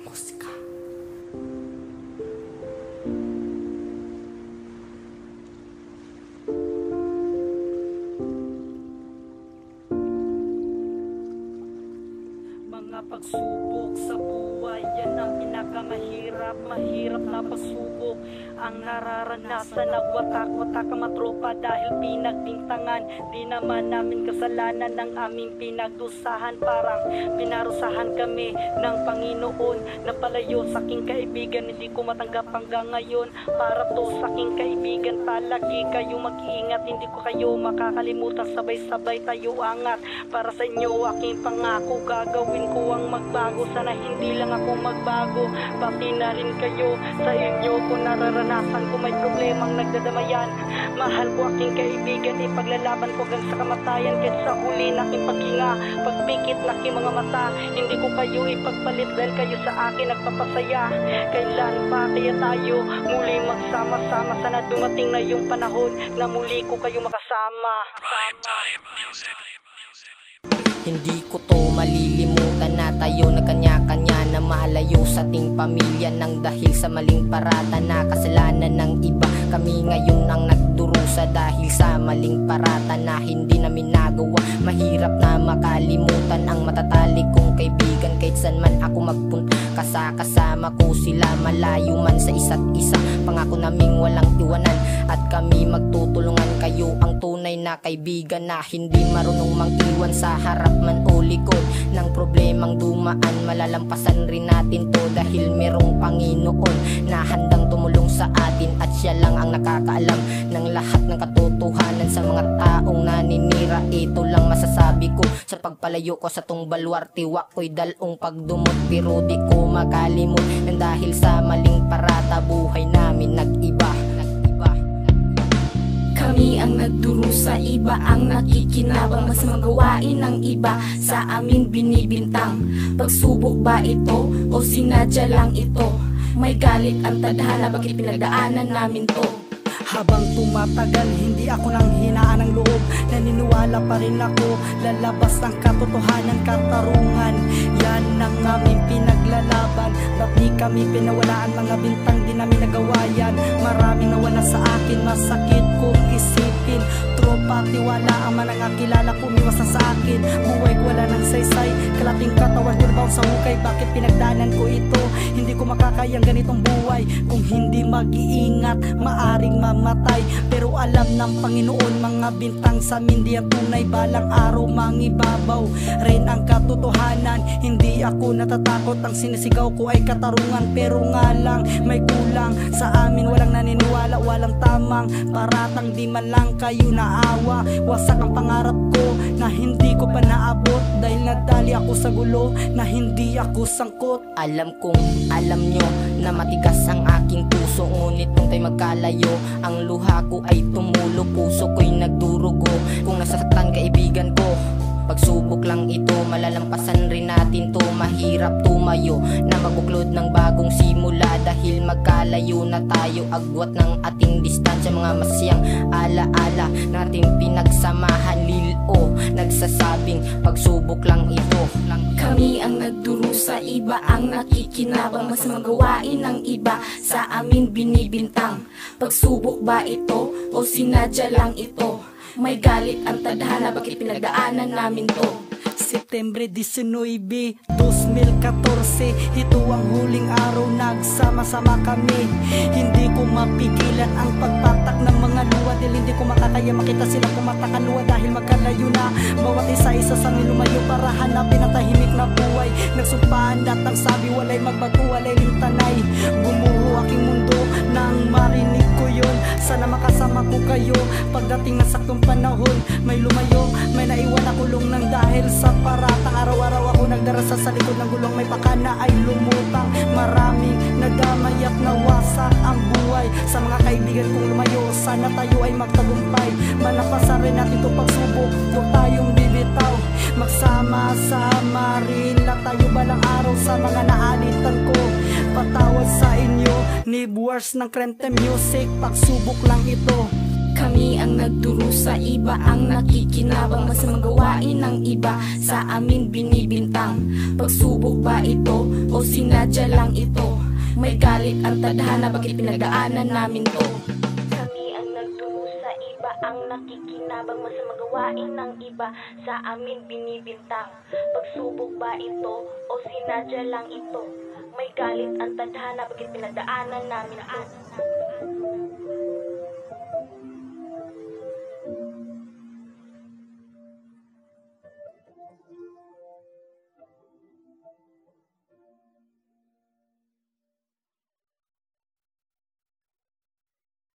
musika. Mga pagsubok sa buhay, yan ang pinakamahirap. Mahirap na pagsubok ang nararanasan. Nagwatak-watak ang matropa dahil pinagbintangan. Di naman namin kasalanan ng aming pinagdusahan. Parang pinarusahan kami ng Panginoon. Napalayo sa aking kaibigan, hindi ko matanggap hanggang ngayon. Para to sa aking kaibigan, palagi kayo mag-iingat. Hindi ko kayo makakalimutan, sabay-sabay tayo angat. Para sa inyo aking pangako, gagawin ko ang magbago. Sana hindi lang ako magbago, pati na rin kayo. Sa inyo ko nararanasan ko may problemang nagdadamayan. Mahal ko aking kaibigan, ipaglalaban ko hanggang sa kamatayan. Kahit sa huli na aking paghinga, pagpikit na aking mga mata, hindi ko kayo ipagpalit dahil kayo sa akin nagpapasaya. Kailan pa kaya tayo muli magsama-sama? Sana dumating na yung panahon na muli ko kayo makasama. Hindi ko to malilimutan na tayo na kanya-kanya na malayo sa ating pamilya nang dahil sa maling parata na kasalanan ng iba. Kami ngayon ang nagdurusa dahil sa maling parata na hindi namin nagawa. Mahirap na makalimutan ang matatalik kong kaibigan. Kahit saan man ako magpunta, kasama ko sila. Malayo man sa isa't isa, pangako naming walang iwanan. At kami magtutulungan, kayo ang tunay na kaibigan na hindi marunong mag-iwan sa harap man o likod ng problemang dumaan. Malalampasan rin natin to dahil merong Panginoon na handang tumulong sa atin. At siya lang ang nakakaalam ng lahat ng katotohanan sa mga taong naninira. Ito lang masasabi ko sa pagpalayo ko sa tong baluarte. Wa ko'y dalong pagdumot pero di ko makalimot nang dahil sa maling parata buhay namin nag-iba. Kami ang nagdurusa, iba ang nakikinabang. Mas magawain ng iba sa amin binibintang. Pagsubok ba ito o sinadya lang ito? May galit ang tadhana, bakit pinagdaanan namin to? Habang tumatagal, hindi ako nang hinaan ng loob. Naniniwala pa rin ako, lalabas ang katotohanan, katarungan. Yan ang aming pinaglalaban. Ba't di kami pinawalaan, mga bintang di namin nagawa yan. Maraming nawala sa akin, masakit kong isipin. Tropa, tiwala ang manang kilala, pumiwas na sa akin. Buhay ko wala ng saysay, kalating katawan ko nabaw sa hukay. Bakit pinagdanan ko ito? Hindi ko makakayang ganitong buhay. Kung hindi mag-iingat, maaring mamatay. Pero alam ng Panginoon, mga bintang sa amin di ang tunay. Balang araw mangibabaw rin ang katotohanan. Hindi ako natatakot, ang sinisigaw ko ay katarungan. Pero nga lang may kulang sa amin, walang naniniwala, walang tamang paratang. Di man lang kayo naawa, wasak ang pangarap ko na hindi ko pa naabot. Dahil nadali ako sa gulo na hindi ako sangkot. Alam kong alam nyo na matigas ang aking puso, ngunit nung tayo magkalayo ang luha ko ay tumulo, puso ko'y nagdurugo. Kung nasasaktan kaibigan ko, pagsubok lang ito, malalampasan rin natin to. Mahirap tumayo na magbuklod ng bagong simula dahil magkalayo na tayo. Agwat ng ating distansya, mga masayang alaala natin pinagsamahan. Lilo nagsasabing pagsubok lang ito. Kami ang nagdurusa, iba ang nakikinabang. Mas magawain ng iba sa amin binibintang. Pagsubok ba ito o sinadya lang ito? May galit ang tadhana, bakit pinagdaanan namin to? Setyembre 19, 2014, ito ang huling araw nagsama-sama kami. Hindi ko mapigilan ang pagpatak ng mga luwa dahil hindi ko makakaya makita sila pumatakan luwa dahil magkalayo na. Bawat isa-isa sa amin lumayo para hanapin ang tahimik na buhay. Nagsumpaan datang sabi walay magbago, walay lintanay. Bumuho aking mundo nang marinig ko yun. Sana makasama ko kayo pagdating ng saktong panahon. May lumayo, may naiwan na kulong ng dahil sa paratang. Araw-araw ako nagdarasa sa likod ng gulong, may pakana ay lumutang. Maraming nadamay at nawasak ang buhay. Sa mga kaibigan kong lumayo, sana tayo ay magtagumpay. Malampasan rin natin itong pagsubok, huwag tayong bibitaw. Magsama-sama rin lang tayo balang araw sa mga naalitan ko. Patawad sa inyo, Nibwars ng Krente Music, pagsubok lang ito. Kami ang nagdurusa, iba ang nakikinabang. Mas magawa gawain ng iba sa amin binibintang? Pagsubok ba ito o sinadya lang ito? May galit ang tadhana, bakit pinagdaanan namin to? Kami ang nagdurusa, iba ang nakikinabang, masamang gawain ng iba sa amin binibintang. Pagsubok ba ito o sinadya lang ito? May galit ang tadhana, bakit pinagdaanan namin to?